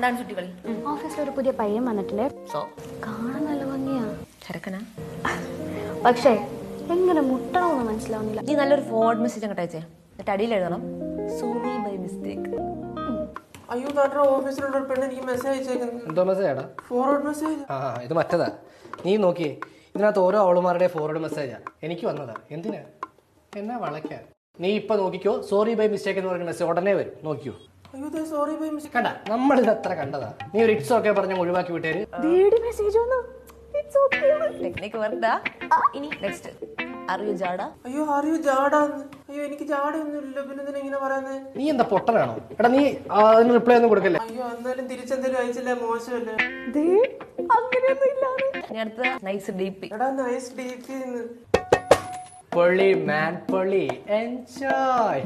എന്താണ് ചുറ്റിക്കളി? ഓഫീസിൽ ഒരു പുതിയ പയ്യൻ വന്നിട്ടുണ്ട്. കാണാൻ നല്ല ഭംഗിയാ, ചെറുക്കനാ. പക്ഷേ എങ്ങനെ മുട്ടണമെന്ന് മനസ്സിലാവുന്നില്ല. നീ നല്ലൊരു ഫോർവേഡ് മെസ്സേജ് അങ്ങോട്ട് അയച്ചേ. എന്നിട്ട് അടിയിൽ എഴുതണം സോറി ബൈ മിസ്റ്റേക്ക്. അയ്യോ താങ്കളുടെ ഓഫീസിലുള്ള ഒരു പെണ്ണ് എനിക്ക് മെസ്സേജ് അയച്ചേക്കുന്നത്. എന്തോ മെസ്സേജാടാ? Forward message. ഇത് മറ്റേതാ. നീ നോക്കിയേ, ഇതിനകത്ത് ഓരോ അവളുമാരുടെ ഫോർവേഡ് മെസ്സേജാ. എനിക്ക് വന്നതാ. എന്തിനാ എന്നാ വളയ്ക്കാൻ? നീ ഇപ്പൊ നോക്കിക്കോ, സോറി ബൈ മിസ്റ്റേക്ക് എന്ന് പറയുന്ന മെസ്സേജ് ഉടനെ വരും. നോക്കിയോ? അയ്യോ സോറി ബൈ മിസ്റ്റേക്ക്. കണ്ടാ, നമ്മളിത് എത്ര കണ്ടതാ. നീ ഒരു ഇറ്റ്സ് ഓക്കെ പറഞ്ഞ ഒഴിവാക്കി വിട്ടേര്. ടെക്നിക്ക് വർക്കാ. ഇനി നെക്സ്റ്റ് ആർ യു ജാഡ? അയ്യോ അറിയൂ ജാടാന്ന്. അയ്യോ എനിക്ക് ജാടയൊന്നും ഇല്ല, പിന്നെ എന്തിനാ ഇങ്ങനെ പറയുന്നത്? നീ എന്താ പൊട്ടനാണോ? എടാ നീ അതിന് റിപ്ലൈ ഒന്നും കൊടുക്കല്ലേ? അയ്യോ എന്നാലും തിരിച്ചെന്തെങ്കിലും അയച്ചില്ല, മോശമല്ലേ? ഇനി അടുത്ത നൈസ് ഡീപി. എടാ നൈസ് ഡീപി. പൊളി മാൻ പൊളി, എൻജോയ്.